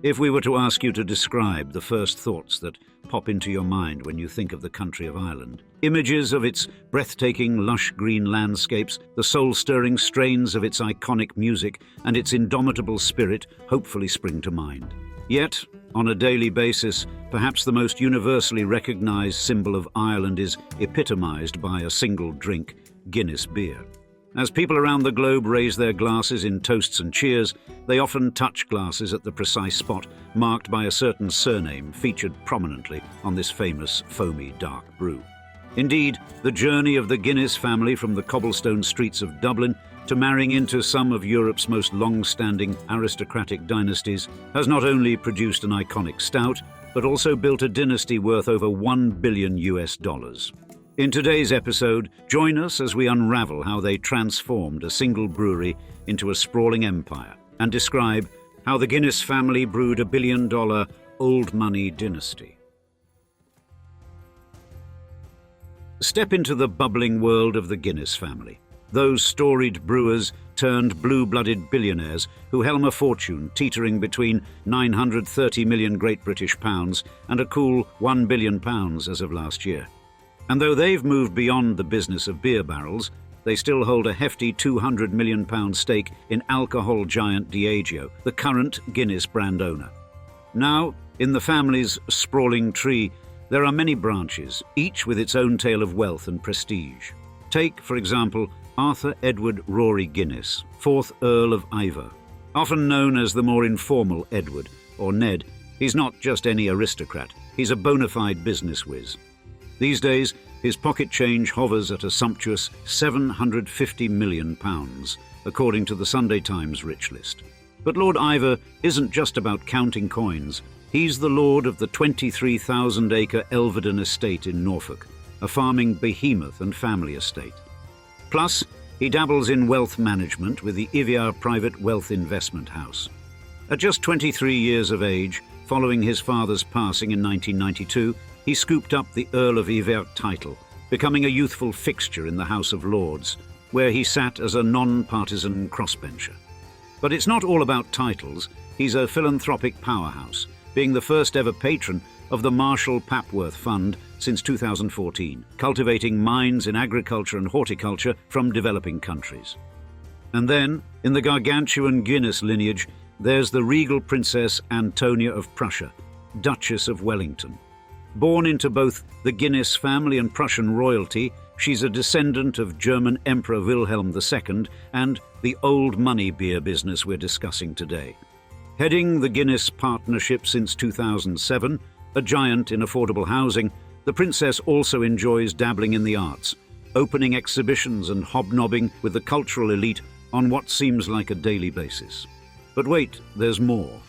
If we were to ask you to describe the first thoughts that pop into your mind when you think of the country of Ireland, images of its breathtaking, lush green landscapes, the soul-stirring strains of its iconic music, and its indomitable spirit hopefully spring to mind. Yet, on a daily basis, perhaps the most universally recognized symbol of Ireland is epitomized by a single drink, Guinness beer. As people around the globe raise their glasses in toasts and cheers, they often touch glasses at the precise spot marked by a certain surname featured prominently on this famous foamy dark brew. Indeed, the journey of the Guinness family from the cobblestone streets of Dublin to marrying into some of Europe's most long-standing aristocratic dynasties has not only produced an iconic stout, but also built a dynasty worth over $1 billion. In today's episode, join us as we unravel how they transformed a single brewery into a sprawling empire and describe how the Guinness family brewed a billion-dollar old money dynasty. Step into the bubbling world of the Guinness family, those storied brewers turned blue-blooded billionaires who helm a fortune teetering between 930 million Great British pounds and a cool £1 billion as of last year. And though they've moved beyond the business of beer barrels, they still hold a hefty £200 million stake in alcohol giant Diageo, the current Guinness brand owner. Now, in the family's sprawling tree, there are many branches, each with its own tale of wealth and prestige. Take, for example, Arthur Edward Rory Guinness, 4th Earl of Iver. Often known as the more informal Edward, or Ned, he's not just any aristocrat, he's a bona fide business whiz. These days, his pocket change hovers at a sumptuous £750 million, according to the Sunday Times rich list. But Lord Iver isn't just about counting coins. He's the lord of the 23,000-acre Elvedon estate in Norfolk, a farming behemoth and family estate. Plus, he dabbles in wealth management with the Iviar Private Wealth Investment House. At just 23 years of age, following his father's passing in 1992, he scooped up the Earl of Iver title, becoming a youthful fixture in the House of Lords, where he sat as a non-partisan crossbencher. But it's not all about titles. He's a philanthropic powerhouse, being the first ever patron of the Marshall Papworth Fund since 2014, cultivating minds in agriculture and horticulture from developing countries. And then, in the gargantuan Guinness lineage, there's the regal Princess Antonia of Prussia, Duchess of Wellington. Born into both the Guinness family and Prussian royalty, she's a descendant of German Emperor Wilhelm II and the old money beer business we're discussing today. Heading the Guinness partnership since 2007, a giant in affordable housing, the princess also enjoys dabbling in the arts, opening exhibitions and hobnobbing with the cultural elite on what seems like a daily basis. But wait, there's more.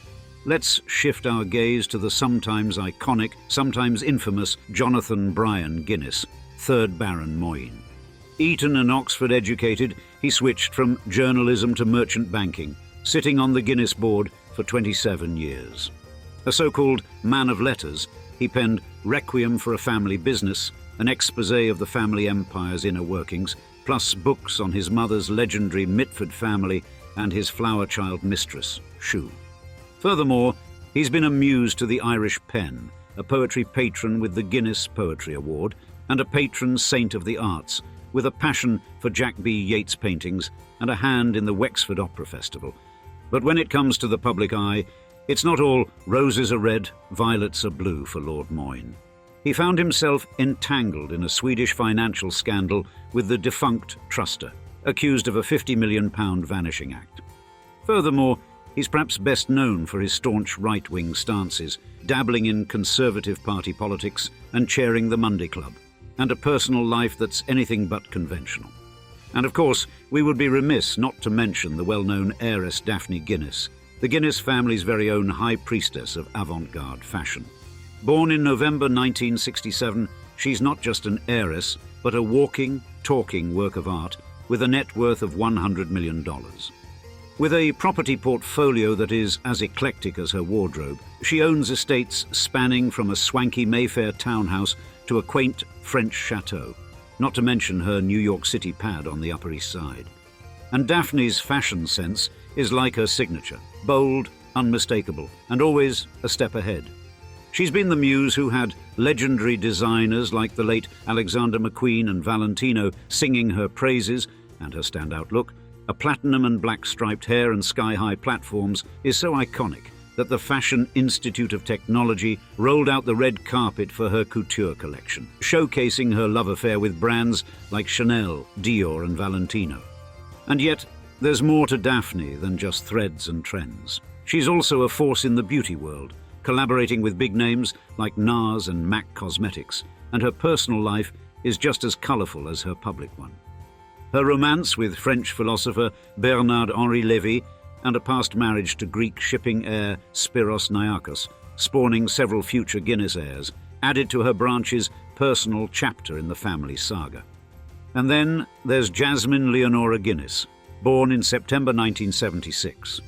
Let's shift our gaze to the sometimes iconic, sometimes infamous Jonathan Bryan Guinness, 3rd Baron Moyne. Eton and Oxford educated, he switched from journalism to merchant banking, sitting on the Guinness board for 27 years. A so-called man of letters, he penned Requiem for a Family Business, an exposé of the family empire's inner workings, plus books on his mother's legendary Mitford family and his flower child mistress, Shue. Furthermore, he's been a muse to the Irish pen, a poetry patron with the Guinness Poetry Award, and a patron saint of the arts, with a passion for Jack B. Yeats paintings and a hand in the Wexford Opera Festival. But when it comes to the public eye, it's not all roses are red, violets are blue for Lord Moyne. He found himself entangled in a Swedish financial scandal with the defunct Truster, accused of a £50 million vanishing act. Furthermore, he's perhaps best known for his staunch right-wing stances, dabbling in Conservative Party politics and chairing the Monday Club, and a personal life that's anything but conventional. And of course, we would be remiss not to mention the well-known heiress Daphne Guinness, the Guinness family's very own high priestess of avant-garde fashion. Born in November 1967, she's not just an heiress, but a walking, talking work of art with a net worth of $100 million. With a property portfolio that is as eclectic as her wardrobe, she owns estates spanning from a swanky Mayfair townhouse to a quaint French chateau, not to mention her New York City pad on the Upper East Side. And Daphne's fashion sense is like her signature, bold, unmistakable, and always a step ahead. She's been the muse who had legendary designers like the late Alexander McQueen and Valentino singing her praises, and her standout look, a platinum and black striped hair and sky-high platforms, is so iconic that the Fashion Institute of Technology rolled out the red carpet for her couture collection, showcasing her love affair with brands like Chanel, Dior and Valentino. And yet, there's more to Daphne than just threads and trends. She's also a force in the beauty world, collaborating with big names like NARS and MAC Cosmetics, and her personal life is just as colourful as her public one. Her romance with French philosopher Bernard-Henri Lévy and a past marriage to Greek shipping heir Spiros Niarchos, spawning several future Guinness heirs, added to her branch's personal chapter in the family saga. And then there's Jasmine Leonora Guinness, born in September 1976.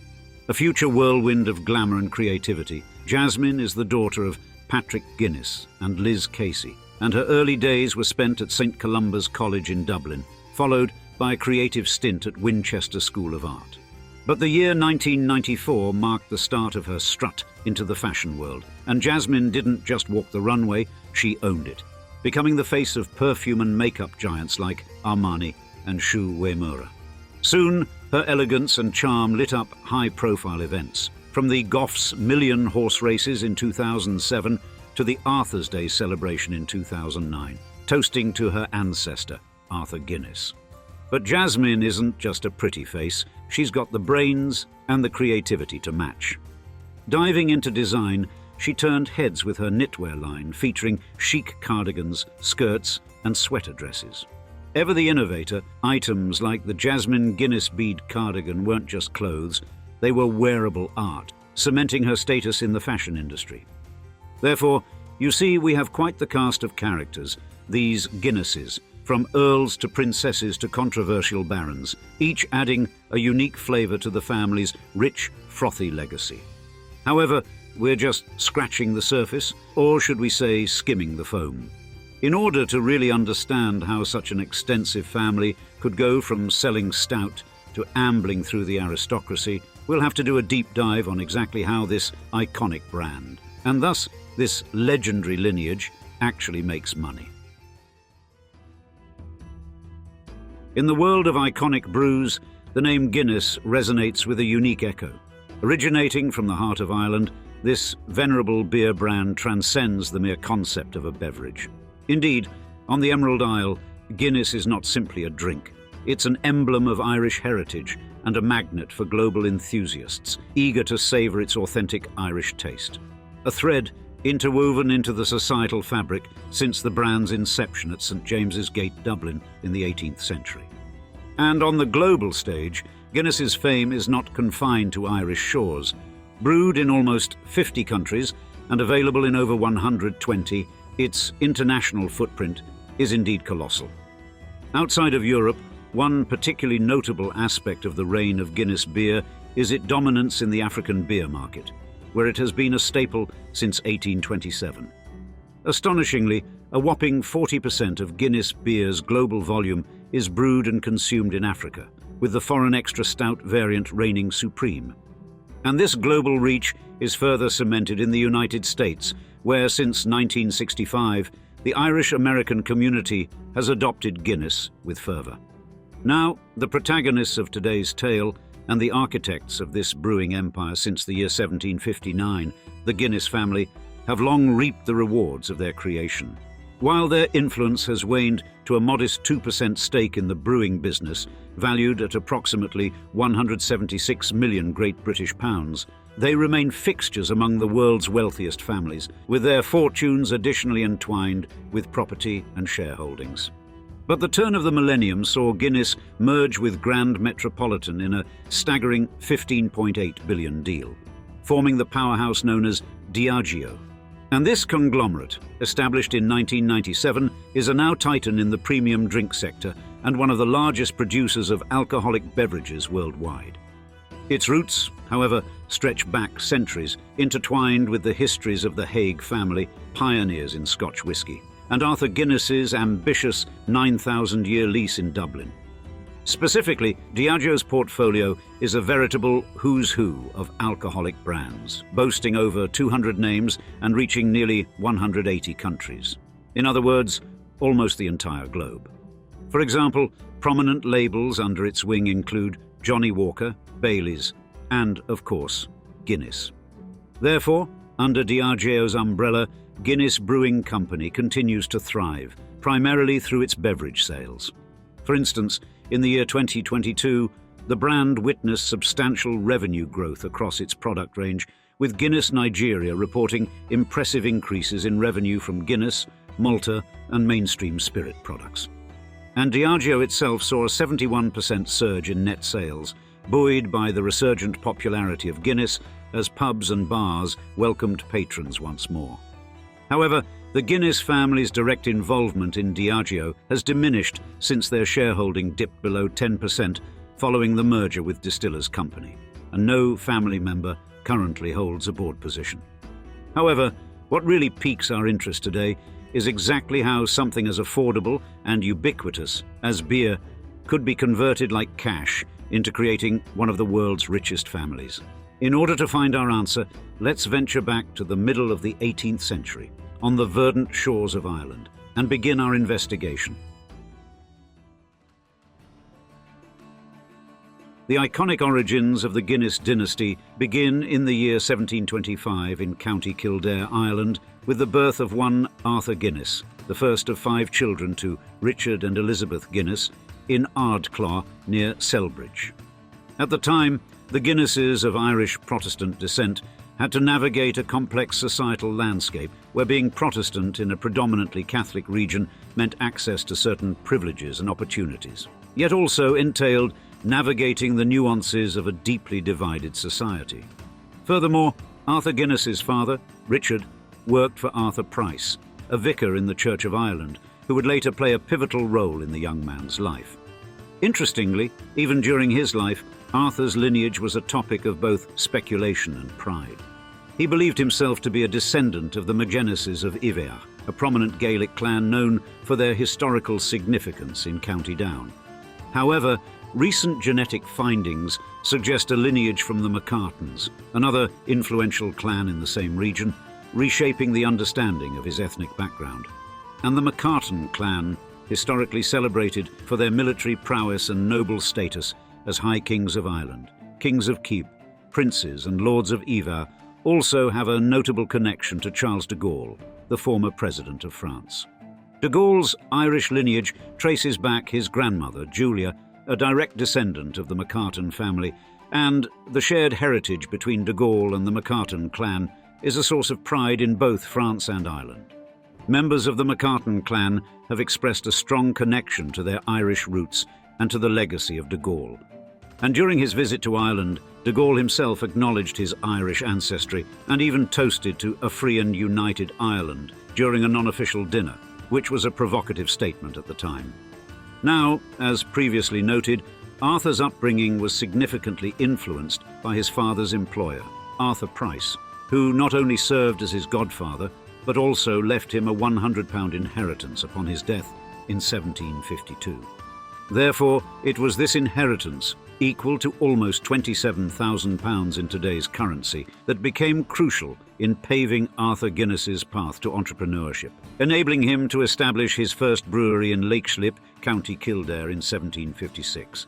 A future whirlwind of glamour and creativity, Jasmine is the daughter of Patrick Guinness and Liz Casey, and her early days were spent at St Columba's College in Dublin, followed by a creative stint at Winchester School of Art. But the year 1994 marked the start of her strut into the fashion world, and Jasmine didn't just walk the runway, she owned it, becoming the face of perfume and makeup giants like Armani and Shu Uemura. Soon, her elegance and charm lit up high-profile events, from the Goffs' Million Horse Races in 2007 to the Arthur's Day celebration in 2009, toasting to her ancestor, Arthur Guinness. But Jasmine isn't just a pretty face, she's got the brains and the creativity to match. Diving into design, she turned heads with her knitwear line featuring chic cardigans, skirts and sweater dresses. Ever the innovator, items like the Jasmine Guinness bead cardigan weren't just clothes, they were wearable art, cementing her status in the fashion industry. Therefore, you see we have quite the cast of characters, these Guinnesses, from earls to princesses to controversial barons, each adding a unique flavour to the family's rich, frothy legacy. However, we're just scratching the surface, or should we say skimming the foam. In order to really understand how such an extensive family could go from selling stout to ambling through the aristocracy, we'll have to do a deep dive on exactly how this iconic brand, and thus this legendary lineage, actually makes money. In the world of iconic brews, the name Guinness resonates with a unique echo. Originating from the heart of Ireland, this venerable beer brand transcends the mere concept of a beverage. Indeed, on the Emerald Isle, Guinness is not simply a drink. It's an emblem of Irish heritage and a magnet for global enthusiasts, eager to savour its authentic Irish taste. A thread interwoven into the societal fabric since the brand's inception at St James's Gate, Dublin, in the 18th century. And on the global stage, Guinness's fame is not confined to Irish shores. Brewed in almost 50 countries and available in over 120, its international footprint is indeed colossal. Outside of Europe, one particularly notable aspect of the reign of Guinness beer is its dominance in the African beer market, where it has been a staple since 1827. Astonishingly, a whopping 40% of Guinness beer's global volume is brewed and consumed in Africa, with the foreign extra stout variant reigning supreme. And this global reach is further cemented in the United States, where since 1965, the Irish-American community has adopted Guinness with fervour. Now, the protagonists of today's tale and the architects of this brewing empire since the year 1759, the Guinness family, have long reaped the rewards of their creation. While their influence has waned to a modest 2% stake in the brewing business, valued at approximately 176 million Great British pounds, they remain fixtures among the world's wealthiest families, with their fortunes additionally entwined with property and shareholdings. But the turn of the millennium saw Guinness merge with Grand Metropolitan in a staggering £15.8 billion deal, forming the powerhouse known as Diageo. And this conglomerate, established in 1997, is a now titan in the premium drink sector and one of the largest producers of alcoholic beverages worldwide. Its roots, however, stretch back centuries, intertwined with the histories of the Hague family, pioneers in Scotch whisky, and Arthur Guinness's ambitious 9,000-year lease in Dublin. Specifically, Diageo's portfolio is a veritable who's who of alcoholic brands, boasting over 200 names and reaching nearly 180 countries. In other words, almost the entire globe. For example, prominent labels under its wing include Johnnie Walker, Baileys, and, of course, Guinness. Therefore, under Diageo's umbrella, Guinness Brewing Company continues to thrive, primarily through its beverage sales. For instance, in the year 2022, the brand witnessed substantial revenue growth across its product range, with Guinness Nigeria reporting impressive increases in revenue from Guinness, Malta, and mainstream spirit products. And Diageo itself saw a 71% surge in net sales, buoyed by the resurgent popularity of Guinness as pubs and bars welcomed patrons once more. However, the Guinness family's direct involvement in Diageo has diminished since their shareholding dipped below 10% following the merger with Distillers Company, and no family member currently holds a board position. However, what really piques our interest today is exactly how something as affordable and ubiquitous as beer could be converted like cash into creating one of the world's richest families. In order to find our answer, let's venture back to the middle of the 18th century, on the verdant shores of Ireland, and begin our investigation. The iconic origins of the Guinness dynasty begin in the year 1725 in County Kildare, Ireland, with the birth of one Arthur Guinness, the first of 5 children to Richard and Elizabeth Guinness, in Ardclaw near Selbridge. At the time, the Guinnesses of Irish Protestant descent had to navigate a complex societal landscape where being Protestant in a predominantly Catholic region meant access to certain privileges and opportunities, yet also entailed navigating the nuances of a deeply divided society. Furthermore, Arthur Guinness's father, Richard, worked for Arthur Price, a vicar in the Church of Ireland, who would later play a pivotal role in the young man's life. Interestingly, even during his life, Arthur's lineage was a topic of both speculation and pride. He believed himself to be a descendant of the Magennises of Iver, a prominent Gaelic clan known for their historical significance in County Down. However, recent genetic findings suggest a lineage from the MacCartans, another influential clan in the same region, reshaping the understanding of his ethnic background. And the MacCartan clan, historically celebrated for their military prowess and noble status as High Kings of Ireland, Kings of Keep, Princes and Lords of Iver, also have a notable connection to Charles de Gaulle, the former President of France. De Gaulle's Irish lineage traces back his grandmother, Julia, a direct descendant of the MacCartan family, and the shared heritage between de Gaulle and the MacCartan clan is a source of pride in both France and Ireland. Members of the MacCartan clan have expressed a strong connection to their Irish roots and to the legacy of de Gaulle. And during his visit to Ireland, de Gaulle himself acknowledged his Irish ancestry and even toasted to a free and united Ireland during a non-official dinner, which was a provocative statement at the time. Now, as previously noted, Arthur's upbringing was significantly influenced by his father's employer, Arthur Price, who not only served as his godfather, but also left him a £100 inheritance upon his death in 1752. Therefore, it was this inheritance, equal to almost £27,000 in today's currency, that became crucial in paving Arthur Guinness's path to entrepreneurship, enabling him to establish his first brewery in Lakeslip, County Kildare in 1756.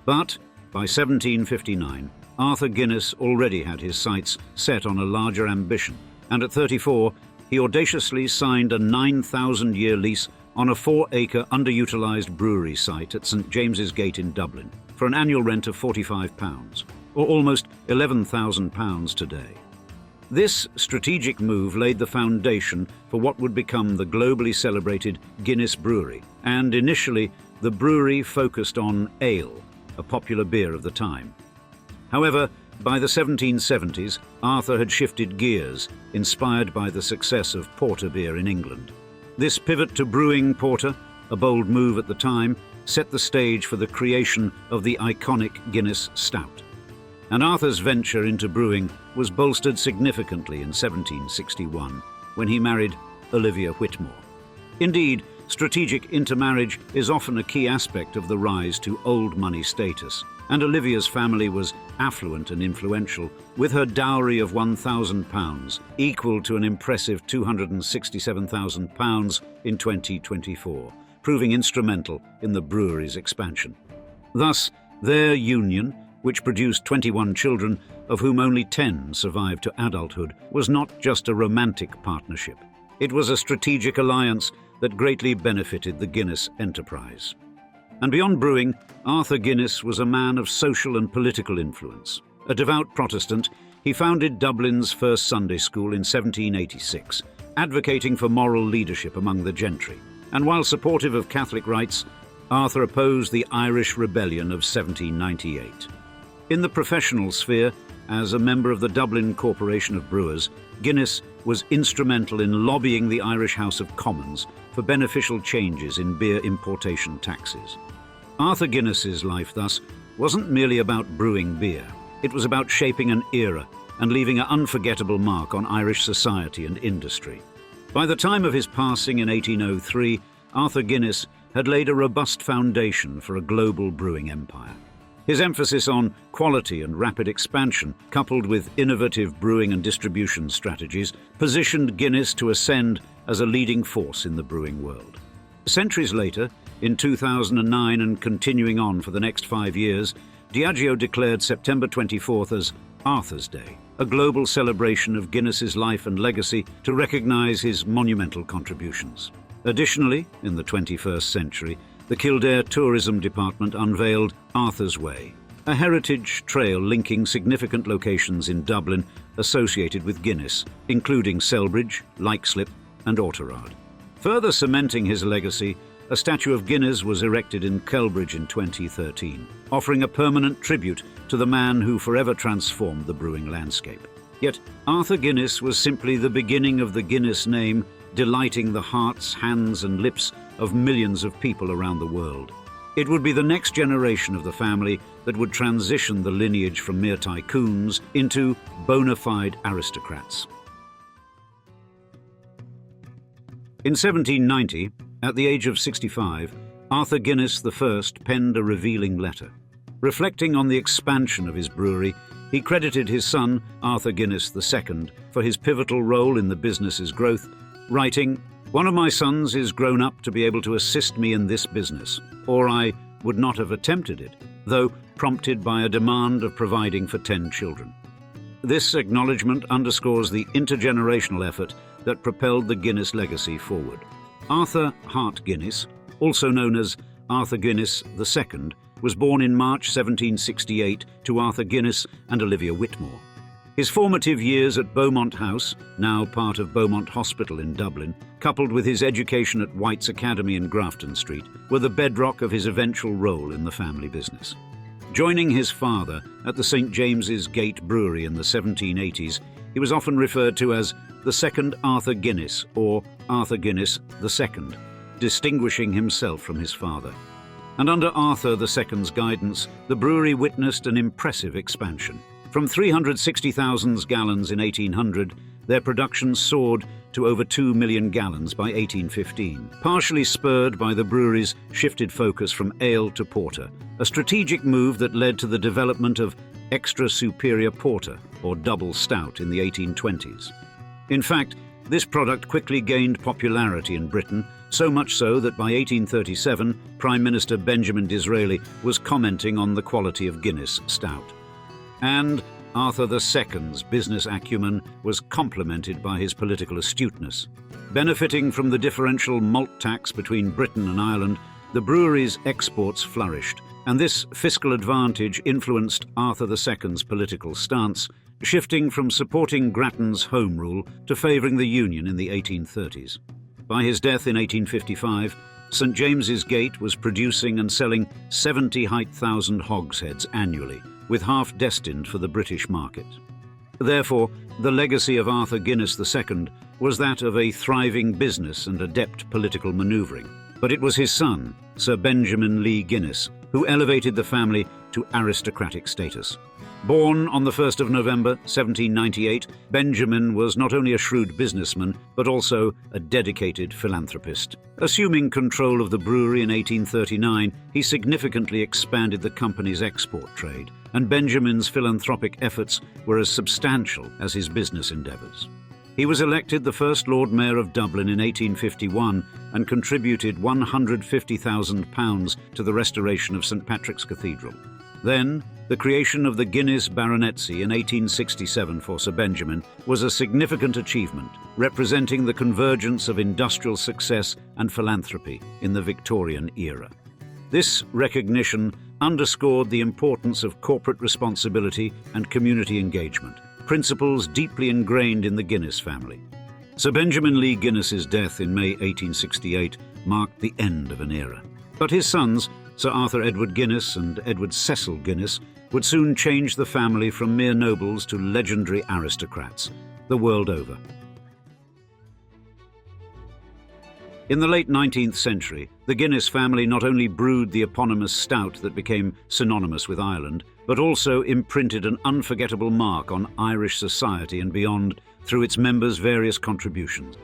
But by 1759, Arthur Guinness already had his sights set on a larger ambition, and at 34, he audaciously signed a 9,000-year lease on a 4-acre underutilised brewery site at St James's Gate in Dublin for an annual rent of £45, or almost £11,000 today. This strategic move laid the foundation for what would become the globally celebrated Guinness Brewery, and initially the brewery focused on ale, a popular beer of the time. However, by the 1770s, Arthur had shifted gears, inspired by the success of porter beer in England. This pivot to brewing porter, a bold move at the time, set the stage for the creation of the iconic Guinness Stout. And Arthur's venture into brewing was bolstered significantly in 1761, when he married Olivia Whitmore. Indeed, Strategic intermarriage is often a key aspect of the rise to old money status, and Olivia's family was affluent and influential, with her dowry of £1,000, equal to an impressive £267,000 in 2024, proving instrumental in the brewery's expansion. Thus, their union, which produced 21 children, of whom only 10 survived to adulthood, was not just a romantic partnership. It was a strategic alliance that greatly benefited the Guinness enterprise. And beyond brewing, Arthur Guinness was a man of social and political influence. A devout Protestant, he founded Dublin's first Sunday school in 1786, advocating for moral leadership among the gentry. And while supportive of Catholic rights, Arthur opposed the Irish Rebellion of 1798. In the professional sphere, as a member of the Dublin Corporation of Brewers, Guinness was instrumental in lobbying the Irish House of Commons for beneficial changes in beer importation taxes. Arthur Guinness's life, thus, wasn't merely about brewing beer. It was about shaping an era and leaving an unforgettable mark on Irish society and industry. By the time of his passing in 1803, Arthur Guinness had laid a robust foundation for a global brewing empire. His emphasis on quality and rapid expansion, coupled with innovative brewing and distribution strategies, positioned Guinness to ascend as a leading force in the brewing world. Centuries later, in 2009 and continuing on for the next 5 years, Diageo declared September 24th as Arthur's Day, a global celebration of Guinness's life and legacy to recognize his monumental contributions. Additionally, in the 21st century, the Kildare Tourism Department unveiled Arthur's Way, a heritage trail linking significant locations in Dublin associated with Guinness, including Selbridge, Leixlip and Oughterard. Further cementing his legacy, a statue of Guinness was erected in Kelbridge in 2013, offering a permanent tribute to the man who forever transformed the brewing landscape. Yet Arthur Guinness was simply the beginning of the Guinness name, delighting the hearts, hands and lips of millions of people around the world. It would be the next generation of the family that would transition the lineage from mere tycoons into bona fide aristocrats. In 1790, at the age of 65, Arthur Guinness I penned a revealing letter. Reflecting on the expansion of his brewery, he credited his son, Arthur Guinness II, for his pivotal role in the business's growth, writing, "One of my sons is grown up to be able to assist me in this business, or I would not have attempted it, though prompted by a demand of providing for 10 children." This acknowledgement underscores the intergenerational effort that propelled the Guinness legacy forward. Arthur Hart Guinness, also known as Arthur Guinness II, was born in March 1768 to Arthur Guinness and Olivia Whitmore. His formative years at Beaumont House, now part of Beaumont Hospital in Dublin, coupled with his education at White's Academy in Grafton Street, were the bedrock of his eventual role in the family business. Joining his father at the St. James's Gate Brewery in the 1780s, he was often referred to as the second Arthur Guinness or Arthur Guinness II, distinguishing himself from his father. And under Arthur II's guidance, the brewery witnessed an impressive expansion. From 360,000 gallons in 1800, their production soared to over 2 million gallons by 1815, partially spurred by the brewery's shifted focus from ale to porter, a strategic move that led to the development of extra superior porter, or double stout, in the 1820s. In fact, this product quickly gained popularity in Britain, so much so that by 1837, Prime Minister Benjamin Disraeli was commenting on the quality of Guinness stout. And Arthur II's business acumen was complemented by his political astuteness. Benefiting from the differential malt tax between Britain and Ireland, the brewery's exports flourished, and this fiscal advantage influenced Arthur II's political stance, shifting from supporting Grattan's Home Rule to favouring the Union in the 1830s. By his death in 1855, St. James's Gate was producing and selling 70,000 hogsheads annually, with half destined for the British market. Therefore, the legacy of Arthur Guinness II was that of a thriving business and adept political manoeuvring. But it was his son, Sir Benjamin Lee Guinness, who elevated the family to aristocratic status. Born on the 1st of November 1798, Benjamin was not only a shrewd businessman, but also a dedicated philanthropist. Assuming control of the brewery in 1839, he significantly expanded the company's export trade, and Benjamin's philanthropic efforts were as substantial as his business endeavours. He was elected the first Lord Mayor of Dublin in 1851 and contributed £150,000 to the restoration of St Patrick's Cathedral. Then, the creation of the Guinness baronetcy in 1867 for Sir Benjamin was a significant achievement, representing the convergence of industrial success and philanthropy in the Victorian era. This recognition underscored the importance of corporate responsibility and community engagement, principles deeply ingrained in the Guinness family. Sir Benjamin Lee Guinness's death in May 1868 marked the end of an era. But his sons, Sir Arthur Edward Guinness and Edward Cecil Guinness, would soon change the family from mere nobles to legendary aristocrats, the world over. In the late 19th century, the Guinness family not only brewed the eponymous stout that became synonymous with Ireland, but also imprinted an unforgettable mark on Irish society and beyond through its members' various contributions.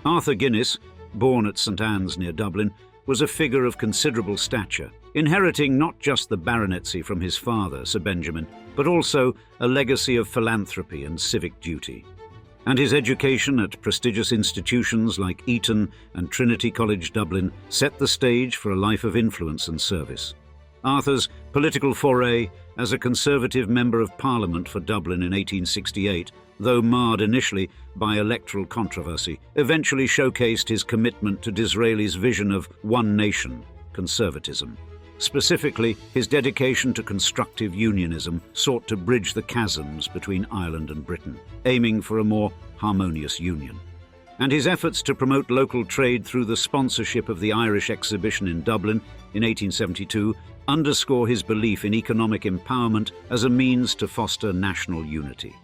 Arthur Guinness, born at St Anne's near Dublin, was a figure of considerable stature, inheriting not just the baronetcy from his father, Sir Benjamin, but also a legacy of philanthropy and civic duty. And his education at prestigious institutions like Eton and Trinity College Dublin set the stage for a life of influence and service. Arthur's political foray as a Conservative Member of Parliament for Dublin in 1868, though marred initially by electoral controversy, eventually showcased his commitment to Disraeli's vision of one nation, conservatism. Specifically, his dedication to constructive unionism sought to bridge the chasms between Ireland and Britain, aiming for a more harmonious union. And his efforts to promote local trade through the sponsorship of the Irish exhibition in Dublin in 1872 underscore his belief in economic empowerment as a means to foster national unity.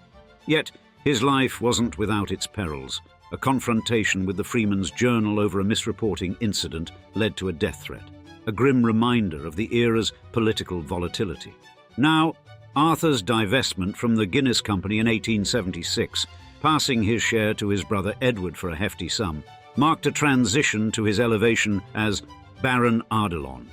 Yet, his life wasn't without its perils. A confrontation with the Freeman's Journal over a misreporting incident led to a death threat, a grim reminder of the era's political volatility. Now, Arthur's divestment from the Guinness Company in 1876, passing his share to his brother Edward for a hefty sum, marked a transition to his elevation as Baron Ardilaun.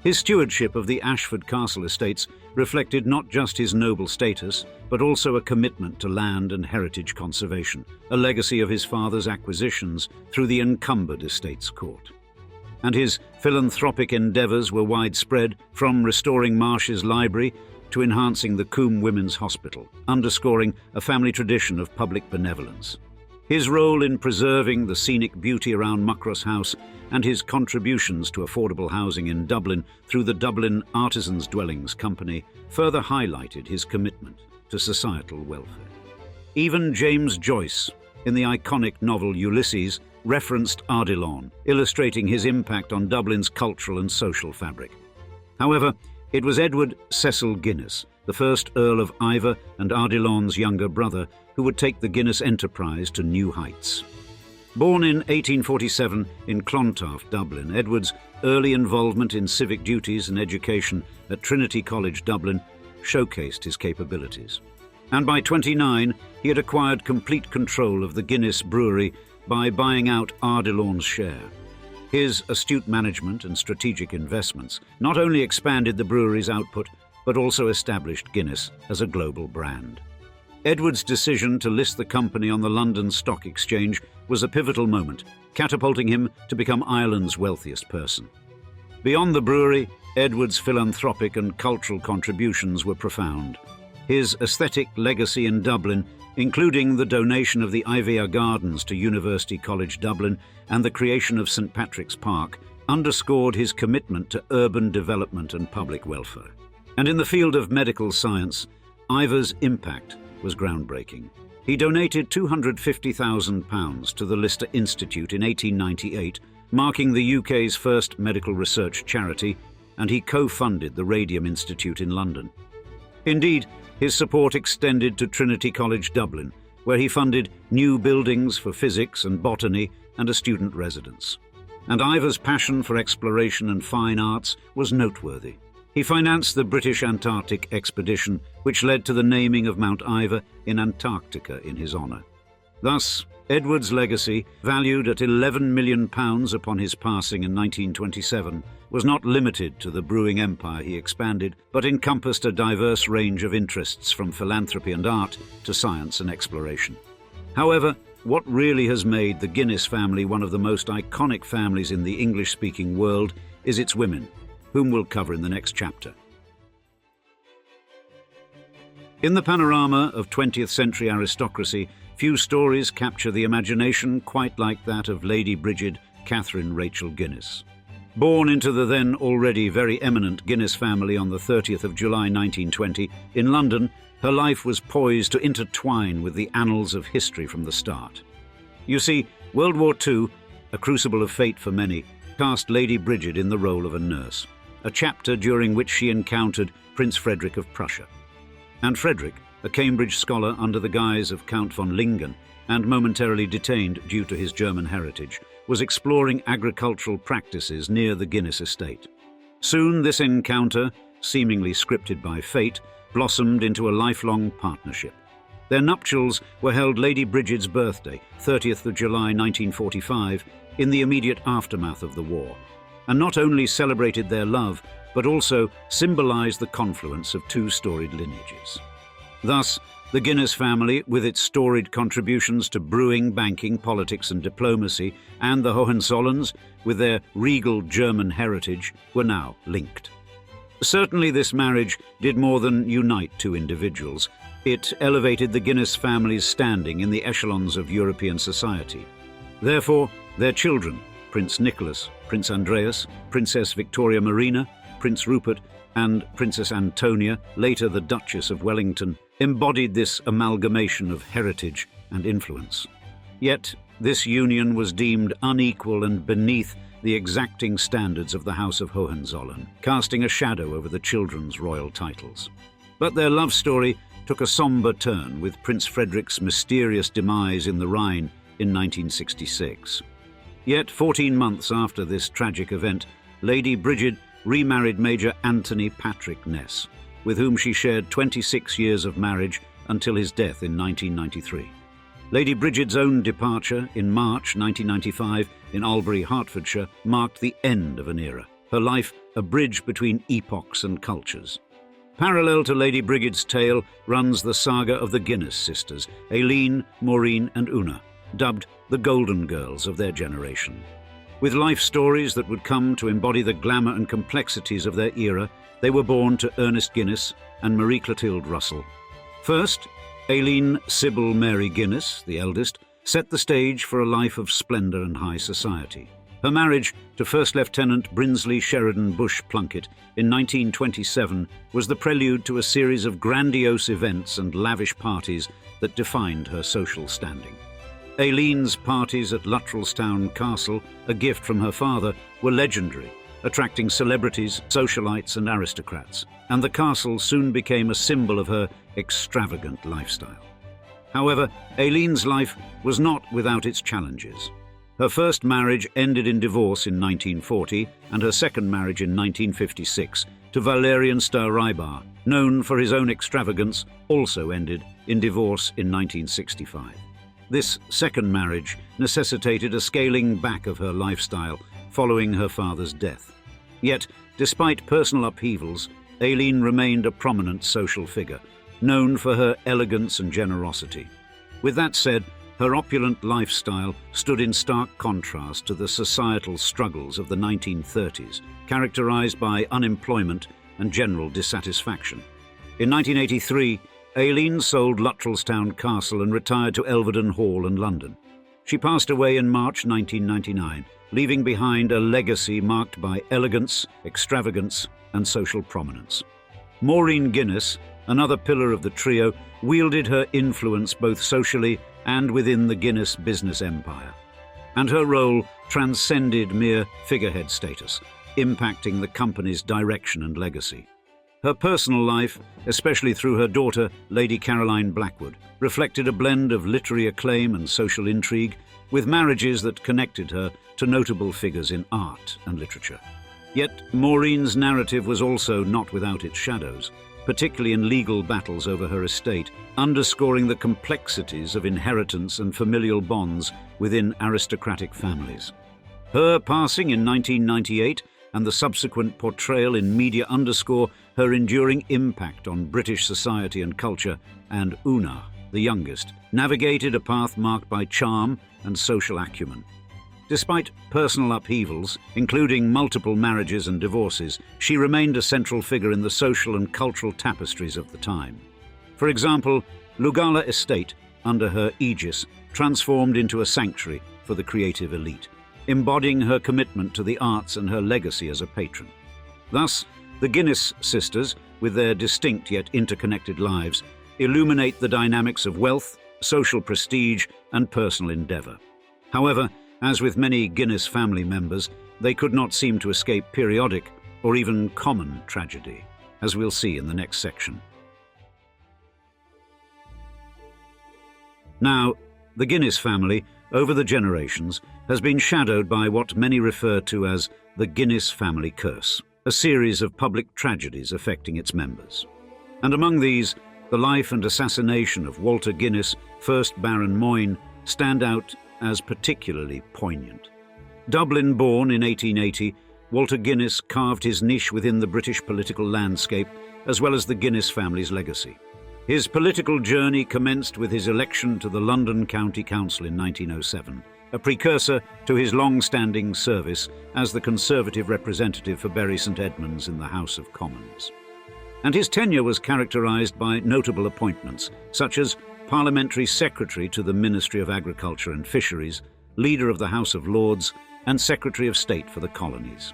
His stewardship of the Ashford Castle estates reflected not just his noble status, but also a commitment to land and heritage conservation, a legacy of his father's acquisitions through the encumbered estates court. And his philanthropic endeavours were widespread, from restoring Marsh's library to enhancing the Coombe Women's Hospital, underscoring a family tradition of public benevolence. His role in preserving the scenic beauty around Muckross House and his contributions to affordable housing in Dublin through the Dublin Artisans' Dwellings Company further highlighted his commitment to societal welfare. Even James Joyce, in the iconic novel Ulysses, referenced Ardilaun, illustrating his impact on Dublin's cultural and social fabric. However, it was Edward Cecil Guinness, the first Earl of Iver and Ardilaun's younger brother, who would take the Guinness enterprise to new heights. Born in 1847 in Clontarf, Dublin, Edward's early involvement in civic duties and education at Trinity College Dublin showcased his capabilities. And by 29, he had acquired complete control of the Guinness brewery by buying out Ardilaun's share. His astute management and strategic investments not only expanded the brewery's output, but also established Guinness as a global brand. Edward's decision to list the company on the London Stock Exchange was a pivotal moment, catapulting him to become Ireland's wealthiest person. Beyond the brewery, Edward's philanthropic and cultural contributions were profound. His aesthetic legacy in Dublin, including the donation of the Ivea Gardens to University College Dublin and the creation of St Patrick's Park, underscored his commitment to urban development and public welfare. And in the field of medical science, Iver's impact was groundbreaking. He donated £250,000 to the Lister Institute in 1898, marking the UK's first medical research charity, and he co-funded the Radium Institute in London. Indeed, his support extended to Trinity College Dublin, where he funded new buildings for physics and botany and a student residence. And Iver's passion for exploration and fine arts was noteworthy. He financed the British Antarctic expedition, which led to the naming of Mount Ivor in Antarctica in his honour. Thus, Edward's legacy, valued at £11 million upon his passing in 1927, was not limited to the brewing empire he expanded, but encompassed a diverse range of interests from philanthropy and art to science and exploration. However, what really has made the Guinness family one of the most iconic families in the English-speaking world is its women, whom we'll cover in the next chapter. In the panorama of 20th century aristocracy, few stories capture the imagination quite like that of Lady Brigid Catherine Rachel Guinness. Born into the then already very eminent Guinness family on the 30th of July 1920 in London, her life was poised to intertwine with the annals of history from the start. You see, World War II, a crucible of fate for many, cast Lady Brigid in the role of a nurse, a chapter during which she encountered Prince Frederick of Prussia. And Frederick, a Cambridge scholar under the guise of Count von Lingen and momentarily detained due to his German heritage, was exploring agricultural practices near the Guinness estate. Soon this encounter, seemingly scripted by fate, blossomed into a lifelong partnership. Their nuptials were held Lady Brigid's birthday, 30th of July 1945, in the immediate aftermath of the war, and not only celebrated their love, but also symbolized the confluence of two storied lineages. Thus, the Guinness family, with its storied contributions to brewing, banking, politics and diplomacy, and the Hohenzollerns, with their regal German heritage, were now linked. Certainly this marriage did more than unite two individuals. It elevated the Guinness family's standing in the echelons of European society. Therefore, their children, Prince Nicholas, Prince Andreas, Princess Victoria Marina, Prince Rupert, and Princess Antonia, later the Duchess of Wellington, embodied this amalgamation of heritage and influence. Yet, this union was deemed unequal and beneath the exacting standards of the House of Hohenzollern, casting a shadow over the children's royal titles. But their love story took a somber turn with Prince Frederick's mysterious demise in the Rhine in 1966. Yet 14 months after this tragic event, Lady Brigid remarried Major Anthony Patrick Ness, with whom she shared 26 years of marriage until his death in 1993. Lady Brigid's own departure in March 1995 in Albury, Hertfordshire, marked the end of an era, her life a bridge between epochs and cultures. Parallel to Lady Brigid's tale runs the saga of the Guinness sisters, Aileen, Maureen and Una, dubbed the Golden Girls of their generation. With life stories that would come to embody the glamour and complexities of their era, they were born to Ernest Guinness and Marie Clotilde Russell. First, Aileen Sybil Mary Guinness, the eldest, set the stage for a life of splendour and high society. Her marriage to First Lieutenant Brinsley Sheridan Bush Plunkett in 1927 was the prelude to a series of grandiose events and lavish parties that defined her social standing. Aileen's parties at Luttrellstown Castle, a gift from her father, were legendary, attracting celebrities, socialites and aristocrats, and the castle soon became a symbol of her extravagant lifestyle. However, Aileen's life was not without its challenges. Her first marriage ended in divorce in 1940 and her second marriage in 1956 to Valerian Stahraibar, known for his own extravagance, also ended in divorce in 1965. This second marriage necessitated a scaling back of her lifestyle following her father's death. Yet, despite personal upheavals, Aileen remained a prominent social figure, known for her elegance and generosity. With that said, her opulent lifestyle stood in stark contrast to the societal struggles of the 1930s, characterized by unemployment and general dissatisfaction. In 1983, Aileen sold Luttrellstown Castle and retired to Elvedon Hall in London. She passed away in March 1999, leaving behind a legacy marked by elegance, extravagance, and social prominence. Maureen Guinness, another pillar of the trio, wielded her influence both socially and within the Guinness business empire. And her role transcended mere figurehead status, impacting the company's direction and legacy. Her personal life, especially through her daughter, Lady Caroline Blackwood, reflected a blend of literary acclaim and social intrigue, with marriages that connected her to notable figures in art and literature. Yet Maureen's narrative was also not without its shadows, particularly in legal battles over her estate, underscoring the complexities of inheritance and familial bonds within aristocratic families. Her passing in 1998 and the subsequent portrayal in media underscore her enduring impact on British society and culture, and Una, the youngest, navigated a path marked by charm and social acumen. Despite personal upheavals, including multiple marriages and divorces, she remained a central figure in the social and cultural tapestries of the time. For example, Lugala Estate, under her aegis, transformed into a sanctuary for the creative elite, embodying her commitment to the arts and her legacy as a patron. Thus, the Guinness sisters, with their distinct yet interconnected lives, illuminate the dynamics of wealth, social prestige, and personal endeavour. However, as with many Guinness family members, they could not seem to escape periodic or even common tragedy, as we'll see in the next section. Now, the Guinness family, over the generations, has been shadowed by what many refer to as the Guinness family curse, a series of public tragedies affecting its members. And among these, the life and assassination of Walter Guinness, 1st Baron Moyne, stand out as particularly poignant. Dublin born in 1880, Walter Guinness carved his niche within the British political landscape, as well as the Guinness family's legacy. His political journey commenced with his election to the London County Council in 1907, a precursor to his long-standing service as the Conservative representative for Bury St Edmunds in the House of Commons. And his tenure was characterised by notable appointments, such as Parliamentary Secretary to the Ministry of Agriculture and Fisheries, Leader of the House of Lords, and Secretary of State for the Colonies.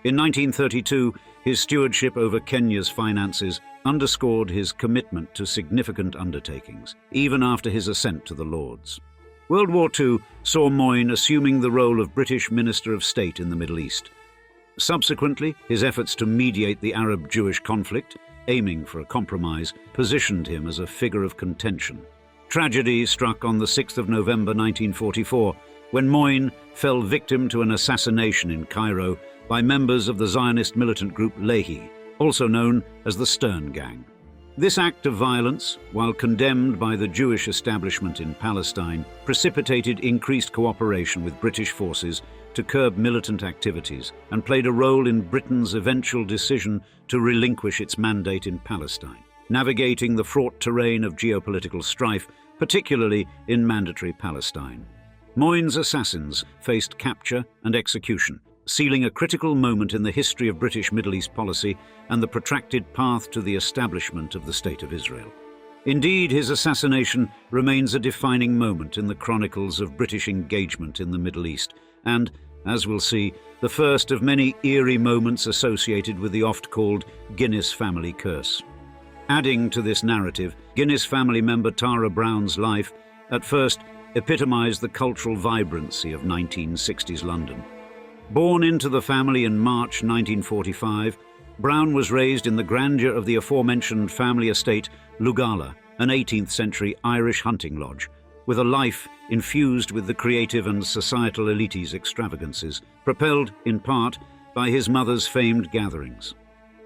In 1932, his stewardship over Kenya's finances underscored his commitment to significant undertakings, even after his ascent to the Lords. World War II saw Moyne assuming the role of British Minister of State in the Middle East. Subsequently, his efforts to mediate the Arab-Jewish conflict, aiming for a compromise, positioned him as a figure of contention. Tragedy struck on the 6th of November 1944, when Moyne fell victim to an assassination in Cairo by members of the Zionist militant group Lehi, also known as the Stern Gang. This act of violence, while condemned by the Jewish establishment in Palestine, precipitated increased cooperation with British forces to curb militant activities and played a role in Britain's eventual decision to relinquish its mandate in Palestine, navigating the fraught terrain of geopolitical strife, particularly in Mandatory Palestine. Moyne's assassins faced capture and execution, sealing a critical moment in the history of British Middle East policy and the protracted path to the establishment of the State of Israel. Indeed, his assassination remains a defining moment in the chronicles of British engagement in the Middle East and, as we'll see, the first of many eerie moments associated with the oft-called Guinness family curse. Adding to this narrative, Guinness family member Tara Brown's life at first epitomised the cultural vibrancy of 1960s London. Born into the family in March 1945, Brown was raised in the grandeur of the aforementioned family estate Lugala, an 18th-century Irish hunting lodge, with a life infused with the creative and societal elite's extravagances, propelled, in part, by his mother's famed gatherings.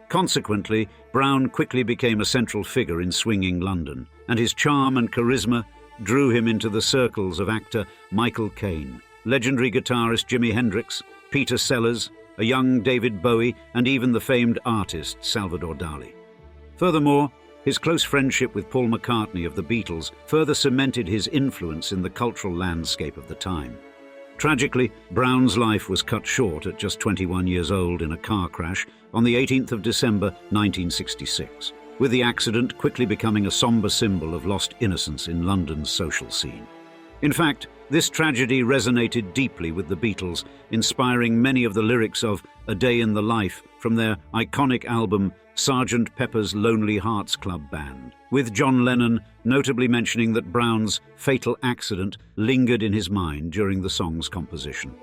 Consequently, Brown quickly became a central figure in swinging London, and his charm and charisma drew him into the circles of actor Michael Caine, legendary guitarist Jimi Hendrix, Peter Sellers, a young David Bowie, and even the famed artist Salvador Dali. Furthermore, his close friendship with Paul McCartney of the Beatles further cemented his influence in the cultural landscape of the time. Tragically, Brown's life was cut short at just 21 years old in a car crash on the 18th of December 1966, with the accident quickly becoming a somber symbol of lost innocence in London's social scene. In fact, this tragedy resonated deeply with the Beatles, inspiring many of the lyrics of A Day in the Life from their iconic album Sgt. Pepper's Lonely Hearts Club Band, with John Lennon notably mentioning that Brown's fatal accident lingered in his mind during the song's composition.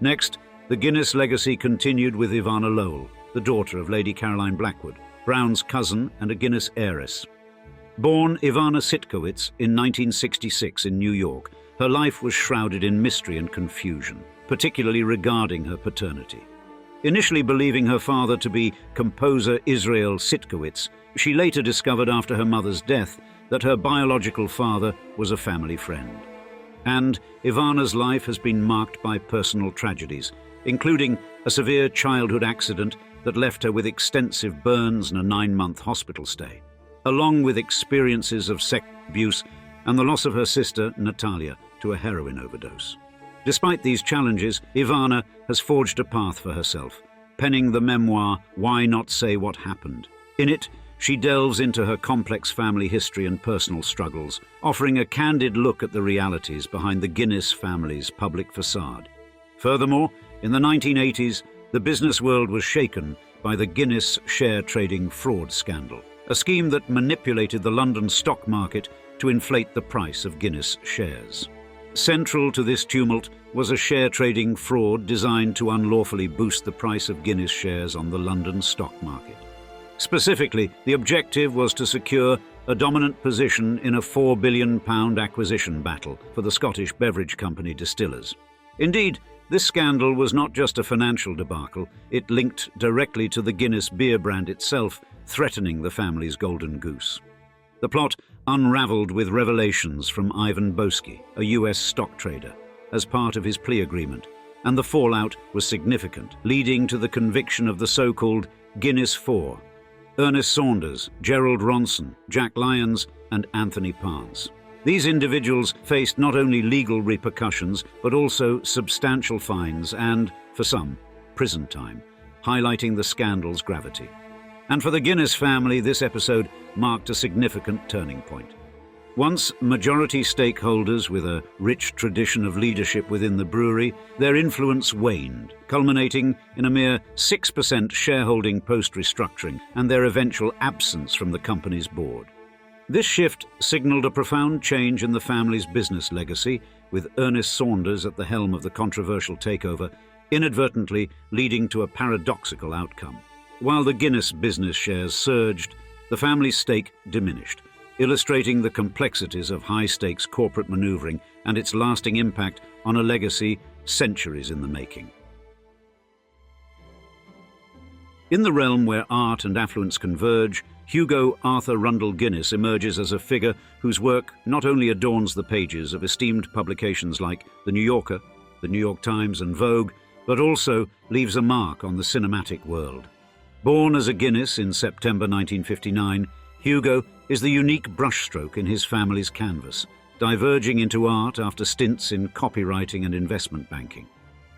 Next, the Guinness legacy continued with Ivana Lowell, the daughter of Lady Caroline Blackwood, Brown's cousin and a Guinness heiress. Born Ivana Sitkowitz in 1966 in New York, her life was shrouded in mystery and confusion, particularly regarding her paternity. Initially believing her father to be composer Israel Sitkowitz, she later discovered after her mother's death that her biological father was a family friend. And Ivana's life has been marked by personal tragedies, including a severe childhood accident that left her with extensive burns and a 9-month hospital stay, along with experiences of sex abuse and the loss of her sister, Natalia, to a heroin overdose. Despite these challenges, Ivana has forged a path for herself, penning the memoir Why Not Say What Happened. In it, she delves into her complex family history and personal struggles, offering a candid look at the realities behind the Guinness family's public facade. Furthermore, in the 1980s, the business world was shaken by the Guinness share trading fraud scandal, a scheme that manipulated the London stock market to inflate the price of Guinness shares. Central to this tumult was a share trading fraud designed to unlawfully boost the price of Guinness shares on the London stock market. Specifically, the objective was to secure a dominant position in a £4 billion acquisition battle for the Scottish beverage company Distillers. Indeed, this scandal was not just a financial debacle, it linked directly to the Guinness beer brand itself, threatening the family's golden goose. The plot unravelled with revelations from Ivan Boesky, a US stock trader, as part of his plea agreement, and the fallout was significant, leading to the conviction of the so-called Guinness Four: Ernest Saunders, Gerald Ronson, Jack Lyons, and Anthony Parnes. These individuals faced not only legal repercussions, but also substantial fines and, for some, prison time, highlighting the scandal's gravity. And for the Guinness family, this episode marked a significant turning point. Once majority stakeholders with a rich tradition of leadership within the brewery, their influence waned, culminating in a mere 6% shareholding post-restructuring and their eventual absence from the company's board. This shift signaled a profound change in the family's business legacy, with Ernest Saunders at the helm of the controversial takeover, inadvertently leading to a paradoxical outcome. While the Guinness business shares surged, the family's stake diminished, illustrating the complexities of high-stakes corporate maneuvering and its lasting impact on a legacy centuries in the making. In the realm where art and affluence converge, Hugo Arthur Rundle Guinness emerges as a figure whose work not only adorns the pages of esteemed publications like The New Yorker, The New York Times, and Vogue, but also leaves a mark on the cinematic world. Born as a Guinness in September 1959, Hugo is the unique brushstroke in his family's canvas, diverging into art after stints in copywriting and investment banking.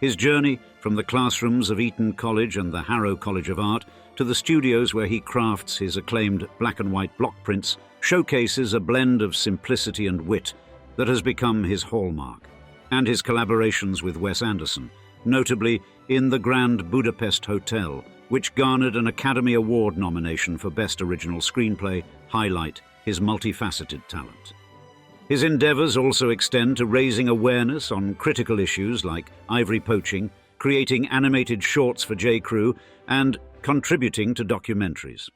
His journey from the classrooms of Eton College and the Harrow College of Art to the studios where he crafts his acclaimed black and white block prints showcases a blend of simplicity and wit that has become his hallmark, and his collaborations with Wes Anderson, notably in The Grand Budapest Hotel, which garnered an Academy Award nomination for Best Original Screenplay, highlight his multifaceted talent. His endeavours also extend to raising awareness on critical issues like ivory poaching, creating animated shorts for J.Crew, and contributing to documentaries.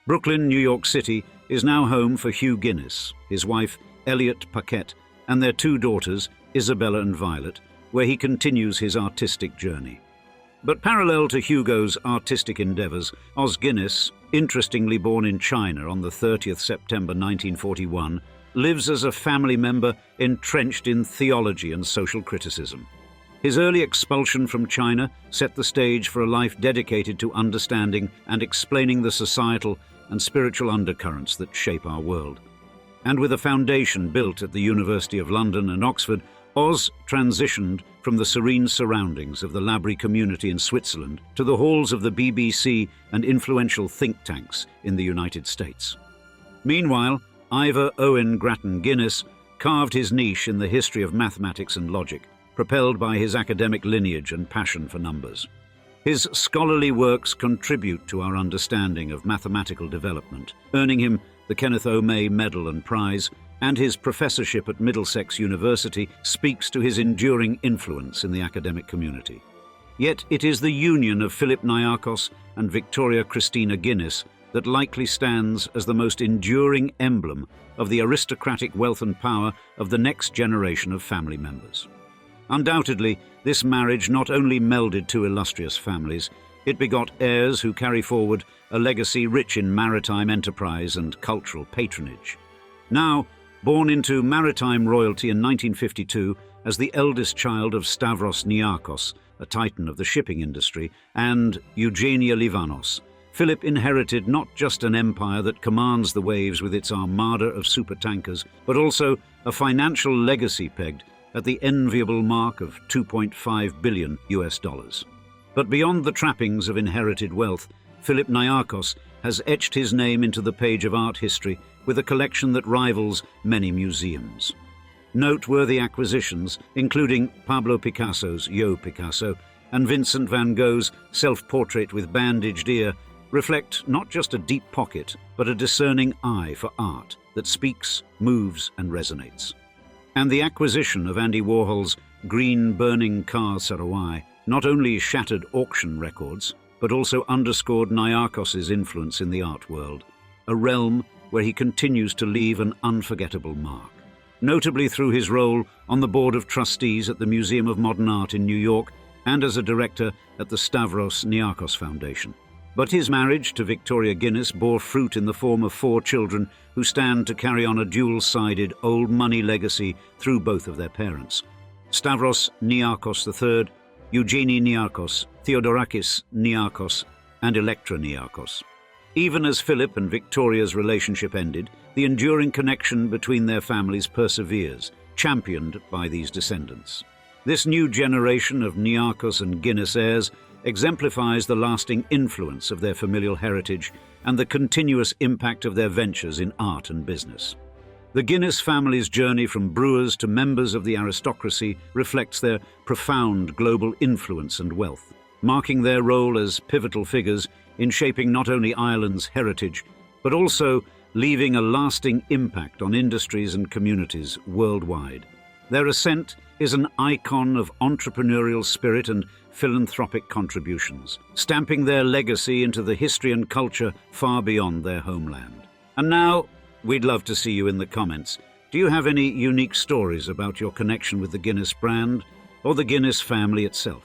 Brooklyn, New York City is now home for Hugh Guinness, his wife Elliot Paquette, and their 2 daughters, Isabella and Violet, where he continues his artistic journey. But parallel to Hugo's artistic endeavours, Os Guinness, interestingly born in China on the 30th September 1941, lives as a family member entrenched in theology and social criticism. His early expulsion from China set the stage for a life dedicated to understanding and explaining the societal and spiritual undercurrents that shape our world. And with a foundation built at the University of London and Oxford, Oz transitioned from the serene surroundings of the Laborie community in Switzerland to the halls of the BBC and influential think tanks in the United States. Meanwhile, Ivor Owen Grattan Guinness carved his niche in the history of mathematics and logic, propelled by his academic lineage and passion for numbers. His scholarly works contribute to our understanding of mathematical development, earning him the Kenneth O. May Medal and Prize, and his professorship at Middlesex University speaks to his enduring influence in the academic community. Yet it is the union of Philip Niarchos and Victoria Christina Guinness that likely stands as the most enduring emblem of the aristocratic wealth and power of the next generation of family members. Undoubtedly, this marriage not only melded 2 illustrious families, It begot heirs who carry forward a legacy rich in maritime enterprise and cultural patronage. Now, born into maritime royalty in 1952 as the eldest child of Stavros Niarchos, a titan of the shipping industry, and Eugenia Livanos, Philip inherited not just an empire that commands the waves with its armada of supertankers, but also a financial legacy pegged at the enviable mark of $2.5 billion. But beyond the trappings of inherited wealth, Philip Niarchos has etched his name into the page of art history with a collection that rivals many museums. Noteworthy acquisitions, including Pablo Picasso's Yo Picasso and Vincent van Gogh's self-portrait with bandaged ear, reflect not just a deep pocket, but a discerning eye for art that speaks, moves, and resonates. And the acquisition of Andy Warhol's green burning car Sarawai not only shattered auction records, but also underscored Niarchos's influence in the art world, a realm where he continues to leave an unforgettable mark, notably through his role on the board of trustees at the Museum of Modern Art in New York and as a director at the Stavros Niarchos Foundation. But his marriage to Victoria Guinness bore fruit in the form of 4 children who stand to carry on a dual-sided old money legacy through both of their parents: Stavros Niarchos III, Eugenie Niarchos, Theodorakis Niarchos, and Electra Niarchos. Even as Philip and Victoria's relationship ended, the enduring connection between their families perseveres, championed by these descendants. This new generation of Niarchos and Guinness heirs exemplifies the lasting influence of their familial heritage and the continuous impact of their ventures in art and business. The Guinness family's journey from brewers to members of the aristocracy reflects their profound global influence and wealth, marking their role as pivotal figures in shaping not only Ireland's heritage, but also leaving a lasting impact on industries and communities worldwide. Their ascent is an icon of entrepreneurial spirit and philanthropic contributions, stamping their legacy into the history and culture far beyond their homeland. And now, we'd love to see you in the comments. Do you have any unique stories about your connection with the Guinness brand or the Guinness family itself?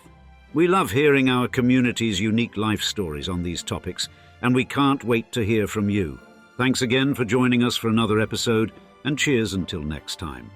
We love hearing our community's unique life stories on these topics, and we can't wait to hear from you. Thanks again for joining us for another episode, and cheers until next time.